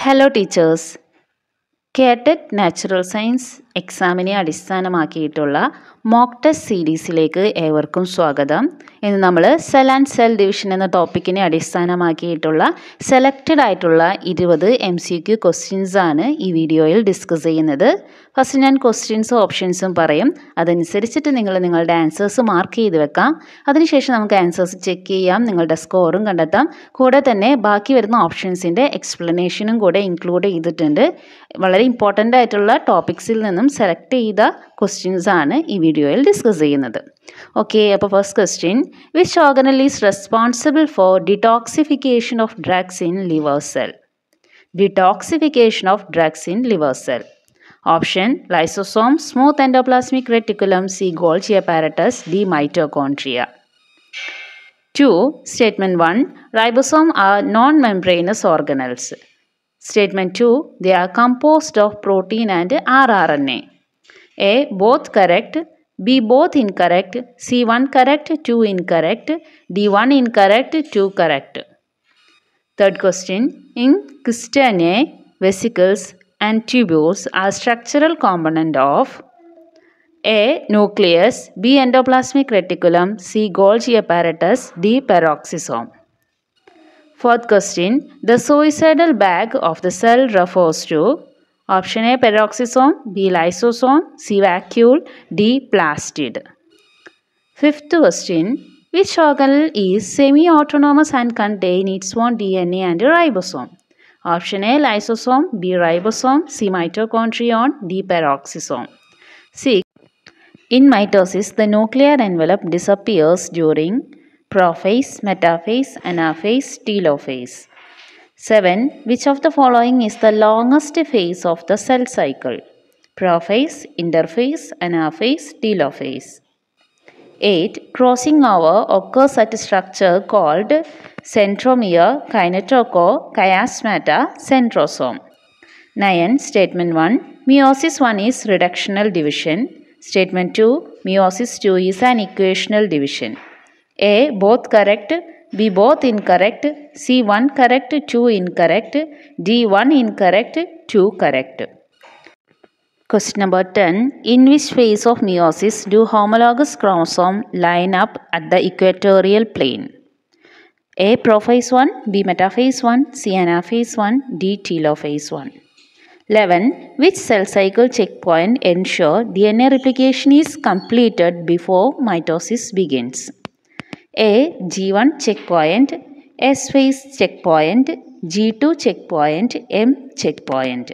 Hello teachers. KTET natural science എക്സാമിനെ അടിസ്ഥാനമാക്കിയിട്ടുള്ള mock test സീരീസിലേക്ക് ഏവർക്കും സ്വാഗതം. ഇന്ന് നമ്മൾ സെൽ ആൻഡ് സെൽ ഡിവിഷൻ എന്ന ടോപ്പിക്കിനെ അടിസ്ഥാനമാക്കിയിട്ടുള്ള സെലക്റ്റഡ് ആയിട്ടുള്ള 20 MCQ ക്വസ്റ്റ്യൻസ് ആണ് ഈ വീഡിയോയിൽ ഡിസ്കസ് ചെയ്യുന്നത്. ഫസ്റ്റ് ഞാൻ ക്വസ്റ്റ്യൻസും ഓപ്ഷൻസും പറയും. അതനുസരിച്ചിട്ട് നിങ്ങൾ നിങ്ങളുടെ ആൻസേഴ്സ് മാർക്ക് ചെയ്ത് വെക്കാം. അതിനുശേഷം നമുക്ക് ആൻസേഴ്സ് ചെക്ക് ചെയ്യാം, നിങ്ങളുടെ സ്കോറും കണ്ടെത്താം. കൂടെ തന്നെ ബാക്കി വരുന്ന ഓപ്ഷൻസിൻ്റെ എക്സ്പ്ലനേഷനും കൂടെ ഇൻക്ലൂഡ് ചെയ്തിട്ടുണ്ട്. വളരെ ഇമ്പോർട്ടൻ്റ് ആയിട്ടുള്ള ടോപ്പിക്സിൽ നിന്നും സെലക്ട് ചെയ്ത ക്വസ്റ്റ്യൻസ് ആണ് ഈ വീഡിയോയിൽ ഡിസ്കസ് ചെയ്യുന്നത്. ഓക്കെ, അപ്പോൾ first question, which organelle is responsible for detoxification of drugs in liver cell? Detoxification of drugs in liver cell. Option lysosome, smooth endoplasmic reticulum, C Golgi apparatus, D mitochondria. 2. Statement 1, ribosome are non-membranous organelles. Statement 2, they are composed of protein and rRNA. A. Both correct. B. Both incorrect. C. 1 correct, 2 incorrect. D. 1 incorrect, 2 correct. Third question, in cisternae, vesicles and tubules are structural component of A. Nucleus, B. Endoplasmic reticulum, C. Golgi apparatus, D. Peroxisome. Fourth question, the suicidal bag of the cell refers to option A. Peroxisome, B. Lysosome, C. vacuole, D. plastid. Fifth question, which organelle is semi-autonomous and contain its own DNA and ribosome? Option A. Lysosome, B. Ribosome, C. Mitochondrion, D. Peroxisome. 6. In mitosis, the nuclear envelope disappears during prophase, metaphase, anaphase, telophase. 7. Which of the following is the longest phase of the cell cycle? Prophase, interphase, anaphase, telophase. 8. Crossing over occurs at a structure called centromere, kinetochore, chiasmata, centrosome. 9. Statement 1, meiosis 1 is reductional division. Statement 2, meiosis 2 is an equational division. A. Both correct. B. Both incorrect. C. 1 correct, 2 incorrect. D. 1 incorrect, 2 correct. Question number 10. In which phase of meiosis do homologous chromosomes line up at the equatorial plane? A. Prophase 1, B. Metaphase 1, C. Anaphase 1, D. Telophase 1. 11. Which cell cycle checkpoint ensure DNA replication is completed before mitosis begins? A. G1 checkpoint, S phase checkpoint, G2 checkpoint, M checkpoint.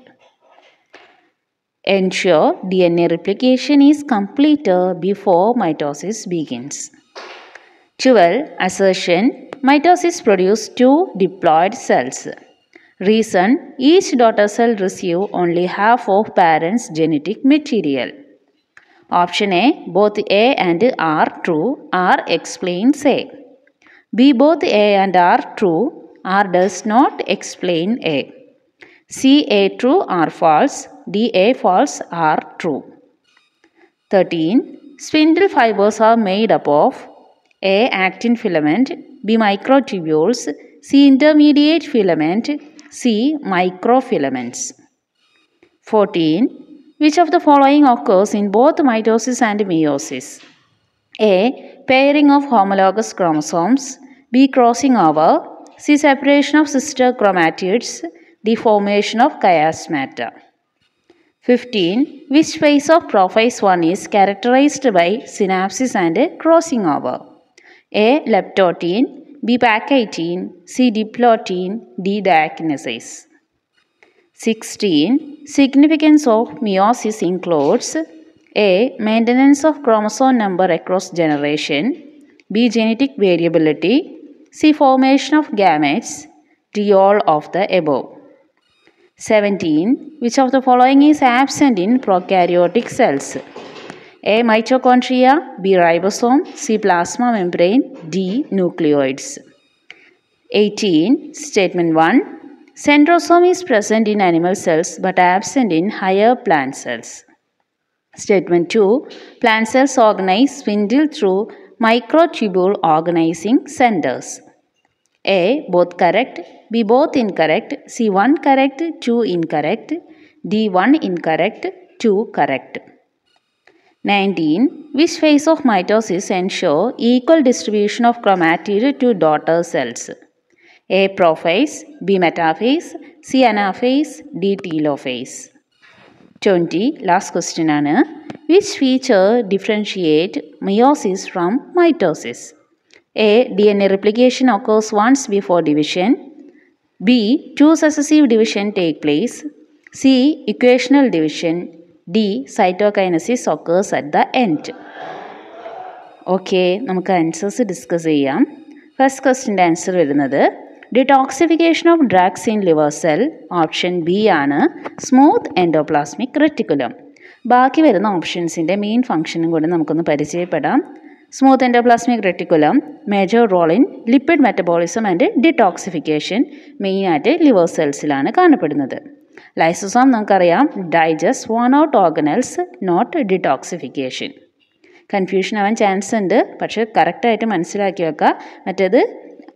Ensure DNA replication is completed before mitosis begins. 12. Assertion, mitosis produces 2 diploid cells. Reason, each daughter cell receive only half of parent's genetic material. Option A, both A and R true, R explains A. B, both A and R true, R does not explain A. C, A true, R false, D, A false, R true. 13. Spindle fibers are made up of A, actin filament, B, microtubules, C, intermediate filament, C. Microfilaments. 14. Which of the following occurs in both mitosis and meiosis? A. Pairing of homologous chromosomes, B. Crossing over, C. Separation of sister chromatids, D. Formation of chiasmata. 15. Which phase of prophase 1 is characterized by synapsis and crossing over? A. Leptotin, B. Pachytene, C. Diplotin, D. Diakinesis. 16. Significance of meiosis includes A. Maintenance of chromosome number across generation, B. Genetic variability, C. Formation of gametes, D. All of the above. 17. Which of the following is absent in prokaryotic cells? A. Mitochondria, B. Ribosome, C. Plasma membrane, D. Nucleoids. 18. Statement 1, centrosome is present in animal cells but absent in higher plant cells. Statement 2, plant cells organize spindle through microtubule organizing centers. A. Both correct. B. Both incorrect. C. 1 correct, 2 incorrect. D. 1 incorrect, 2 correct. 19. Which phase of mitosis ensure equal distribution of chromatid to daughter cells? A. Prophase. B. Metaphase. C. Anaphase. D. Telophase. 20. Last question ആണ്. Which feature differentiate meiosis from mitosis? A. DNA replication occurs once before division. B. Two successive division take place. C. Equational division. D. Cytokinesis occurs at the end. Okay, നമുക്ക് answers discuss ചെയ്യാം. First ക്വസ്റ്റിൻ്റെ answer വരുന്നത് detoxification of drugs in liver cell. Option B ആണ് smooth endoplasmic reticulum. ബാക്കി വരുന്ന ഓപ്ഷൻസിൻ്റെ മെയിൻ ഫംഗ്ഷനും കൂടി നമുക്കൊന്ന് പരിചയപ്പെടാം. Smooth endoplasmic reticulum major role in lipid metabolism and detoxification, മെയിനായിട്ട് ലിവർ സെൽസിലാണ് കാണപ്പെടുന്നത്. ലൈസോസോം നമുക്കറിയാം digest worn out organelles, not detoxification. Confusion ആവാൻ ചാൻസ് ഉണ്ട്, പക്ഷേ കറക്റ്റായിട്ട് മനസ്സിലാക്കി വെക്കുക. മറ്റേത്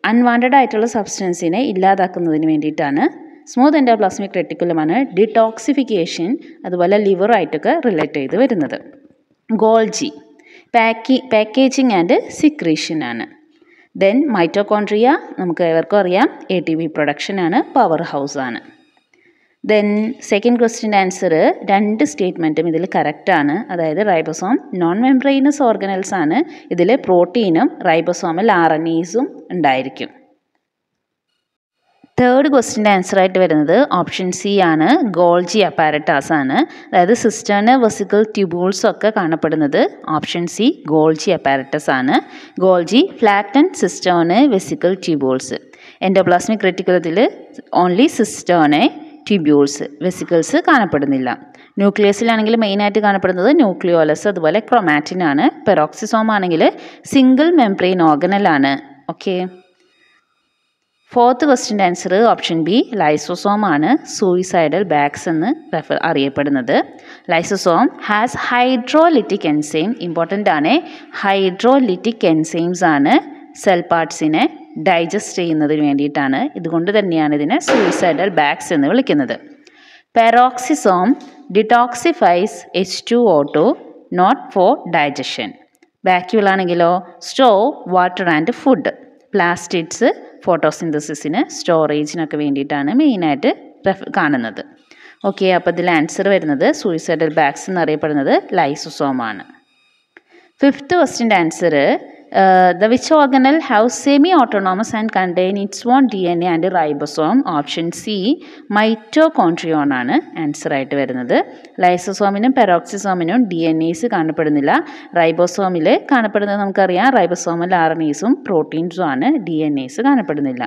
അൺവാണ്ടഡ് ആയിട്ടുള്ള സബ്സ്റ്റൻസിനെ ഇല്ലാതാക്കുന്നതിന് വേണ്ടിയിട്ടാണ്. സ്മൂത്ത് എൻഡോപ്ലാസ്മിക് റെറ്റിക്കുലമാണ് ഡിടോക്സിഫിക്കേഷൻ അതുപോലെ ലിവറായിട്ടൊക്കെ റിലേറ്റ് ചെയ്ത് വരുന്നത്. ഗോൾജി പാക്കേജിങ് ആൻഡ് സിക്രീഷൻ ആണ്. ദെൻ മൈറ്റോകോൺട്രിയ നമുക്ക് ഏവർക്കും അറിയാം ATP പ്രൊഡക്ഷൻ ആണ്, പവർ ഹൗസ് ആണ്. ദെൻ സെക്കൻഡ് ക്വസ്റ്റ്യൻ്റെ ആൻസർ രണ്ട് സ്റ്റേറ്റ്മെൻറ്റും ഇതിൽ കറക്റ്റാണ്. അതായത് റൈബോസോം നോൺ മെംബ്രെയിനസ് ഓർഗനൽസ് ആണ്. ഇതിൽ പ്രോട്ടീനും റൈബോസോമിൽ RNAസും ഉണ്ടായിരിക്കും. തേർഡ് ക്വസ്റ്റ്യൻ്റെ ആൻസറായിട്ട് വരുന്നത് ഓപ്ഷൻ സി ആണ്, ഗോൾജി അപ്പാരറ്റാസ് ആണ്. അതായത് സിസ്റ്റേണ് വെസിക്കിൾ ട്യൂബൂൾസ് ഒക്കെ കാണപ്പെടുന്നത് ഓപ്ഷൻ സി ഗോൾജി അപ്പാരറ്റസ് ആണ്. Golgi flatten cistern vesicle tubules. Endoplasmic റെറ്റിക്കുലത്തിൽ ഓൺലി സിസ്റ്റേണ് ട്യൂബ്യൂൾസ്, വെസിക്കിൾസ് കാണപ്പെടുന്നില്ല. ന്യൂക്ലിയസിലാണെങ്കിൽ മെയിനായിട്ട് കാണപ്പെടുന്നത് ന്യൂക്ലിയോലസ് അതുപോലെ ക്രൊമാറ്റിൻ ആണ്. പെറോക്സിസോം ആണെങ്കിൽ സിംഗിൾ മെംബ്രെയിൻ ഓർഗനലാണ്. ഓക്കെ, ഫോർത്ത് ക്വസ്റ്റ്യൻ്റെ ആൻസർ ഓപ്ഷൻ ബി ലൈസോസോം ആണ്, സൂയിസൈഡൽ ബാഗ്സ് എന്ന് അറിയപ്പെടുന്നത്. Lysosome has hydrolytic enzyme, important ആണ്. ഹൈഡ്രോലിറ്റിക് എൻസൈംസ് ആണ് സെൽ പാർട്സിനെ ഡൈജസ്റ്റ് ചെയ്യുന്നതിന് വേണ്ടിയിട്ടാണ്. ഇതുകൊണ്ട് തന്നെയാണ് ഇതിനെ സൂയിസൈഡൽ ബാഗ്സ് എന്ന് വിളിക്കുന്നത്. Peroxisome detoxifies H2O2 not for digestion. വാക്യൂളാണെങ്കിലോ store water and food. Plastids ഫോട്ടോസിന്തസിസിന് സ്റ്റോറേജിനൊക്കെ വേണ്ടിയിട്ടാണ് മെയിനായിട്ട് കാണുന്നത്. ഓക്കെ, അപ്പോൾ ഇതിൽ ആൻസർ വരുന്നത് സൂയിസൈഡൽ ബാഗ്സ് എന്നറിയപ്പെടുന്നത് ലൈസോസോമാണ്. ഫിഫ്ത്ത് ക്വസ്റ്റ്യൻ്റെ answer the which organelle have semi-autonomous and contain its own DNA and ribosome? Option C mitochondrion ആണ് ആൻസർ ആയിട്ട് വരുന്നത്. ലൈസോസോമിനും പെറോക്സിസോമിനും DNAs കാണപ്പെടുന്നില്ല. റൈബോസോമിൽ കാണപ്പെടുന്നത് നമുക്കറിയാം റൈബോസോമിൽ RNAസും പ്രോട്ടീൻസും ആണ്, DNAs കാണപ്പെടുന്നില്ല.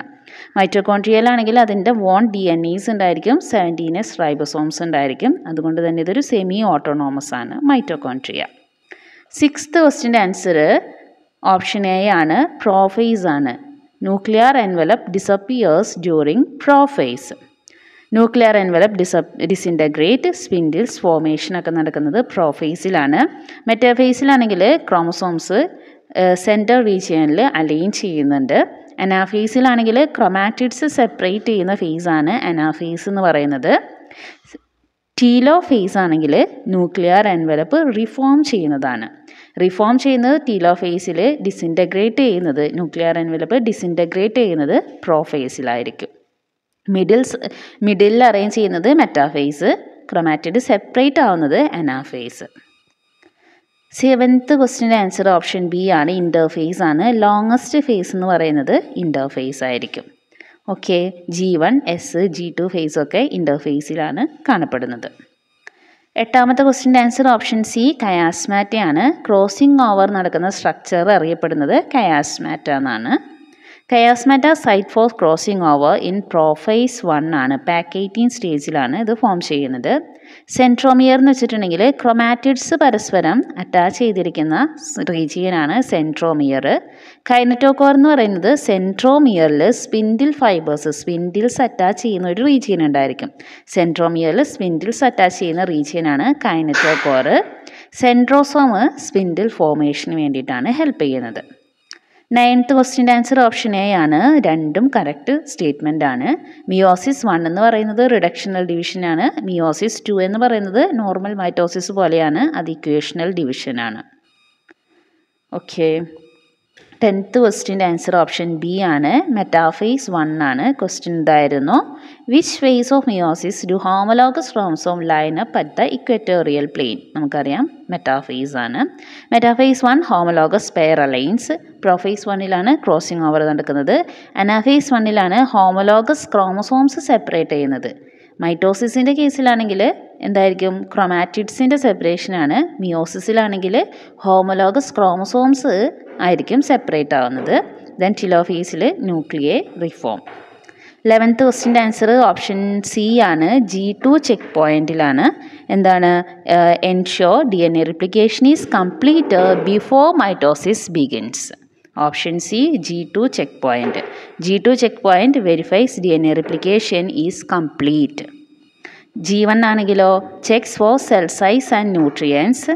മൈറ്റോകോൺട്രിയയിലാണെങ്കിൽ അതിൻ്റെ വോൺ DNAs ഉണ്ടായിരിക്കും, 17S റൈബോസോംസ് ഉണ്ടായിരിക്കും. അതുകൊണ്ട് തന്നെ ഇതൊരു സെമി ഓട്ടോണോമസ് ആണ് മൈറ്റോകോൺട്രിയ. സിക്സ്ത് ക്വസ്റ്റ്യൻ്റെ ആൻസർ ഓപ്ഷൻ എ ആണ്, പ്രോഫേസ് ആണ്. Nuclear envelope disappears during prophase. Nuclear envelope disintegrate, spindles formation ഒക്കെ നടക്കുന്നത് പ്രോഫേസിലാണ്. മെറ്റാഫേസിലാണെങ്കിൽ ക്രോമസോംസ് സെൻറ്റർ റീജിയനിൽ അലൈൻ ചെയ്യുന്നുണ്ട്. അനാഫേസിലാണെങ്കിൽ ക്രൊമാറ്റിഡ്സ് സെപ്പറേറ്റ് ചെയ്യുന്ന ഫേസാണ് അനാഫേസ് എന്ന് പറയുന്നത്. ടീലോഫേസ് ആണെങ്കിൽ ന്യൂക്ലിയർ എൻവലപ്പ് റിഫോം ചെയ്യുന്നതാണ്. റിഫോം ചെയ്യുന്നത് ടീലോഫേസിൽ, ഡിസിൻറ്റഗ്രേറ്റ് ചെയ്യുന്നത് ന്യൂക്ലിയർ എൻവലപ്പ് ഡിസിൻറ്റഗ്രേറ്റ് ചെയ്യുന്നത് പ്രോഫേസിലായിരിക്കും. മിഡിലിൽ അറേഞ്ച് ചെയ്യുന്നത് മെറ്റാഫേസ്, ക്രൊമാറ്റിഡ് സെപ്പറേറ്റ് ആവുന്നത് അനാഫേസ്. സെവൻത്ത് ക്വസ്റ്റ്യൻ്റെ ആൻസർ ഓപ്ഷൻ ബി ആണ്, ഇൻ്റർഫേസ് ആണ്. ലോങ്ങസ്റ്റ് ഫേസ് എന്ന് പറയുന്നത് ഇൻ്റർഫേസ് ആയിരിക്കും. ഓക്കെ, G1, S, G2 ഫേസൊക്കെ ഇൻ്റർഫേസിലാണ് കാണപ്പെടുന്നത്. എട്ടാമത്തെ ക്വസ്റ്റ്യൻ്റെ ആൻസർ ഓപ്ഷൻ സി കയാസ്മാറ്റയാണ്. ക്രോസിംഗ് ഓവർ നടക്കുന്ന സ്ട്രക്ചർ അറിയപ്പെടുന്നത് കയാസ്മാറ്റ എന്നാണ്. Chiasmata site for crossing over in prophase 1 ആണ്. പാക്ക് 18 സ്റ്റേജിലാണ് ഇത് ഫോം ചെയ്യുന്നത്. സെൻട്രോമിയർ എന്ന് വെച്ചിട്ടുണ്ടെങ്കിൽ ക്രൊമാറ്റിഡ്സ് പരസ്പരം അറ്റാച്ച് ചെയ്തിരിക്കുന്ന റീജിയനാണ് സെൻട്രോമിയർ. കൈനറ്റോകോർ എന്ന് പറയുന്നത് സെൻട്രോമിയറിൽ സ്പിൻഡിൽ ഫൈബേഴ്സ്, സ്പിൻഡിൽസ് അറ്റാച്ച് ചെയ്യുന്ന ഒരു റീജിയൻ ഉണ്ടായിരിക്കും. സെൻട്രോമിയറിൽ സ്പിൻഡിൽസ് അറ്റാച്ച് ചെയ്യുന്ന റീജിയനാണ് കൈനറ്റോകോർ. സെൻട്രോസോം സ്പിൻഡിൽ ഫോർമേഷന് വേണ്ടിയിട്ടാണ് ഹെൽപ്പ് ചെയ്യുന്നത്. 9th ക്വസ്റ്റ്യൻ്റെ ആൻസർ ഓപ്ഷൻ എ ആണ്. രണ്ടും കറക്റ്റ് സ്റ്റേറ്റ്മെൻ്റ് ആണ്. മിയോസിസ് 1 എന്ന് പറയുന്നത് റിഡക്ഷണൽ ഡിവിഷനാണ്. മിയോസിസ് 2 എന്ന് പറയുന്നത് നോർമൽ മൈറ്റോസിസ് പോലെയാണ്. അത് ഇക്വേഷണൽ ഡിവിഷനാണ്. ഓക്കെ. 10th ക്വസ്റ്റ്യൻ്റെ ആൻസർ ഓപ്ഷൻ ബി ആണ്. മെറ്റാഫേസ് 1 ആണ്. ക്വസ്റ്റ്യൻ ഇതായിരുന്നു: which phase of meiosis do homologous chromosome line up at the equatorial plane? നമുക്കറിയാം മെറ്റാഫേസ് ആണ്. Metaphase 1 homologous pair aligns. Prophase 1ലാണ് ക്രോസിംഗ് ഓവർ നടക്കുന്നത്. അനാഫേസ് 1ലാണ് ഹോമോലോഗസ് ക്രോമസോംസ് സെപ്പറേറ്റ് ചെയ്യുന്നത്. മൈറ്റോസിസിൻ്റെ കേസിലാണെങ്കിൽ എന്തായിരിക്കും? ക്രൊമാറ്റിഡ്സിൻ്റെ സെപ്പറേഷനാണ്. മിയോസിസിലാണെങ്കിൽ ഹോമോലോഗസ് ക്രോമസോംസ് ആയിരിക്കും സെപ്പറേറ്റ് ആവുന്നത്. ദെൻ ടിലോഫേസിൽ ന്യൂക്ലിയേ റിഫോം. 11th ക്വസ്റ്റ്യൻ്റെ ആൻസർ ഓപ്ഷൻ സി ആണ്. G2 ചെക്ക് പോയിന്റിലാണ്. എന്താണ്? Ensure DNA replication is complete before mitosis begins. Option C G2 checkpoint. G2 checkpoint verifies DNA replication is complete. G1 ആണെങ്കിലോ checks for cell size and nutrients.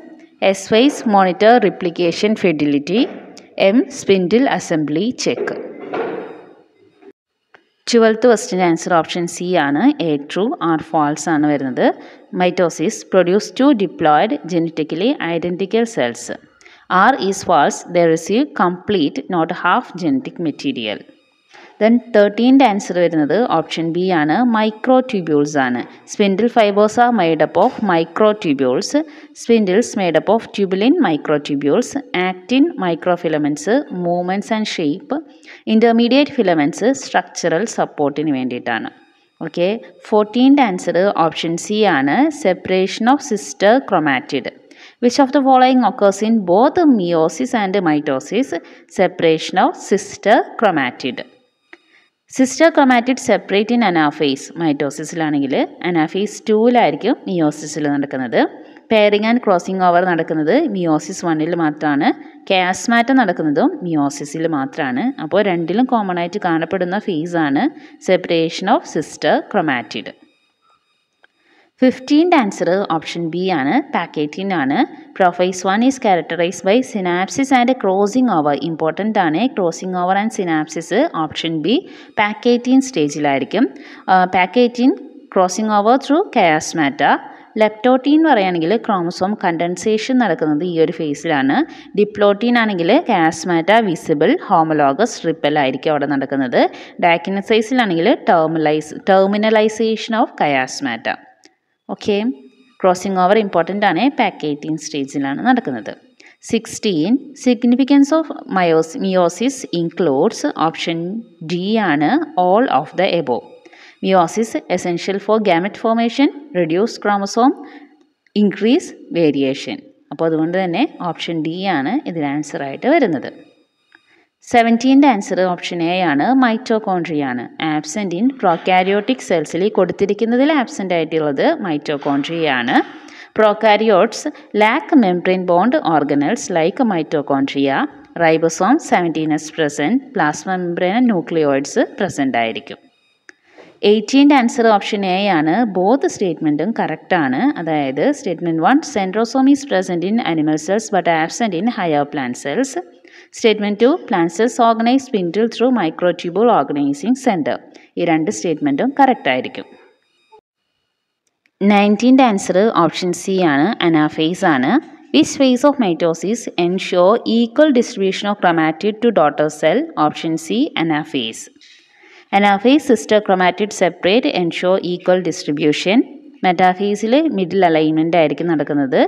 S-Phase monitor replication fidelity. M spindle assembly check. 12th question answer option C ആണ്. A true or false ആണ് വരുന്നത്. Mitosis produce 2 diploid genetically identical cells. R is false. They receive complete, not half genetic material. Then 13th answer വരുന്നത് option B ആണ്. Microtubules ആണ്. Spindle fibres are made up of microtubules. Spindles made up of tubulin microtubules. Actin microfilaments movements and shape. Intermediate filaments structural സപ്പോർട്ടിന് വേണ്ടിയിട്ടാണ്. Okay. 14th answer option C ആണ്. Separation of sister chromatid. Which of the following occurs in both meiosis and mitosis? Separation of sister chromatid. Sister chromatid separate in anaphase. മൈറ്റോസിസിലാണെങ്കിൽ anaphase 2ലായിരിക്കും മിയോസിസിൽ നടക്കുന്നത്. Pairing and crossing over നടക്കുന്നത് meiosis 1ൽ മാത്രമാണ്. കാസ്മാറ്റ നടക്കുന്നതും മിയോസിസിൽ മാത്രമാണ്. അപ്പോൾ രണ്ടിലും കോമൺ ആയിട്ട് കാണപ്പെടുന്ന ഫേസാണ് separation of sister chromatid. 15th answer option B ആണ്. പാക്കേറ്റിൻ ആണ്. Prophase 1 is characterised by synapsis and crossing over. Important ആണ് crossing over and synapsis. Option B pachytene സ്റ്റേജിലായിരിക്കും. Pachytene crossing over through chiasmata. Leptotene പറയുകയാണെങ്കിൽ chromosome condensation നടക്കുന്നത് ഈ ഒരു ഫേസിലാണ്. Diplotene ആണെങ്കിൽ കയാസ്മാറ്റ visible homologous ripple ആയിരിക്കും അവിടെ നടക്കുന്നത്. ഡയക്കിനസൈസിലാണെങ്കിൽ terminalisation of chiasmata. Okay. Crossing over important ആണ്. പാക്കേറ്റിൻ സ്റ്റേജിലാണ് നടക്കുന്നത്. 16 significance of meiosis includes. Option D ആണ്. All of the above. Meiosis essential for gamete formation, reduce chromosome, increase variation. അപ്പോൾ അതുകൊണ്ട് തന്നെ ഓപ്ഷൻ ഡി ആണ് ഇതിൽ ആൻസറായിട്ട് വരുന്നത്. 17th ആൻസർ ഓപ്ഷൻ എ ആണ്. മൈറ്റോകോൺട്രിയ ആണ്. ആബ്സെൻ്റ് ഇൻ പ്രോകാരിയോട്ടിക് സെൽസിൽ കൊടുത്തിരിക്കുന്നതിൽ ആബ്സെൻ്റ് ആയിട്ടുള്ളത് മൈറ്റോകോൺട്രിയ ആണ്. Prokaryotes lack membrane bound organelles like mitochondria. Ribosome 17s present. Plasma membrane nucleoids present ആയിരിക്കും. 18th ആൻസർ ഓപ്ഷൻ എ ആണ്. ബോത്ത് സ്റ്റേറ്റ്മെൻറ്റും കറക്റ്റാണ്. അതായത് statement 1 centrosome is present in animal cells but absent in higher plant cells. Statement 2 plant cells organise spindle through microtubule organising centre. ഈ രണ്ട് സ്റ്റേറ്റ്മെൻറ്റും correct ആയിരിക്കും. 19th answer option C ആണ്. Anaphase ആണ്. Which phase of mitosis ensure equal distribution of chromatid to daughter cell? Option C anaphase. Anaphase sister chromatid separate ensure equal distribution. മെറ്റാഫേസിൽ middle alignment ആയിരിക്കും നടക്കുന്നത്.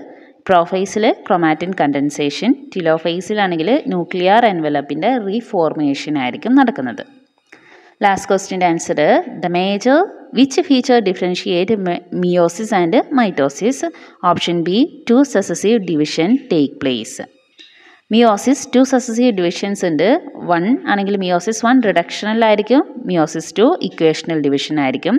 പ്രോഫേസിൽ chromatin condensation. ടിലോഫേസിലാണെങ്കിൽ nuclear എൻവലപ്പിൻ്റെ reformation ആയിരിക്കും നടക്കുന്നത്. ലാസ്റ്റ് ക്വസ്റ്റ്യൻ്റെ answer the major which feature differentiate meiosis and mitosis? Option B 2 successive division take place. Meiosis 2 successive divisions ഉണ്ട്. 1 ആണെങ്കിൽ മിയോസിസ് 1 റിഡക്ഷണലായിരിക്കും. മിയോസിസ് 2 ഇക്വേഷണൽ ഡിവിഷൻ ആയിരിക്കും.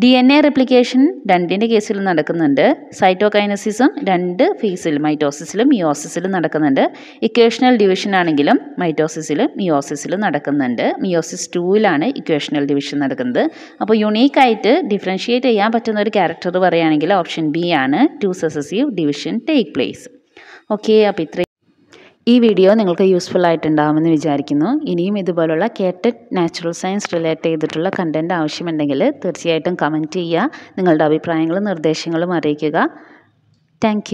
DNA റിപ്ലിക്കേഷൻ 2ൻ്റെ കേസിൽ നടക്കുന്നുണ്ട്. സൈറ്റോകൈനസിസും 2 ഫേസിൽ മൈറ്റോസിസിലും മിയോസിസിലും നടക്കുന്നുണ്ട്. ഇക്വേഷണൽ ഡിവിഷൻ ആണെങ്കിലും മൈറ്റോസിസിലും മിയോസിസിലും നടക്കുന്നുണ്ട്. മിയോസിസ് 2ലാണ് ഇക്വേഷണൽ ഡിവിഷൻ നടക്കുന്നത്. അപ്പോൾ യുണീക്കായിട്ട് ഡിഫറൻഷിയേറ്റ് ചെയ്യാൻ പറ്റുന്ന ഒരു ക്യാരക്ടർ പറയുകയാണെങ്കിൽ ഓപ്ഷൻ ബി ആണ്. 2 successive division take place. Okay. അപ്പോൾ ഈ വീഡിയോ നിങ്ങൾക്ക് യൂസ്ഫുൾ ആയിട്ടുണ്ടാകുമെന്ന് വിചാരിക്കുന്നു. ഇനിയും ഇതുപോലുള്ള കേട്ടറ്റ് നാച്ചുറൽ സയൻസ് റിലേറ്റ് ചെയ്തിട്ടുള്ള കണ്ടൻറ്റ് ആവശ്യമുണ്ടെങ്കിൽ തീർച്ചയായിട്ടും കമൻറ്റ് ചെയ്യുക. നിങ്ങളുടെ അഭിപ്രായങ്ങളും നിർദ്ദേശങ്ങളും അറിയിക്കുക. താങ്ക്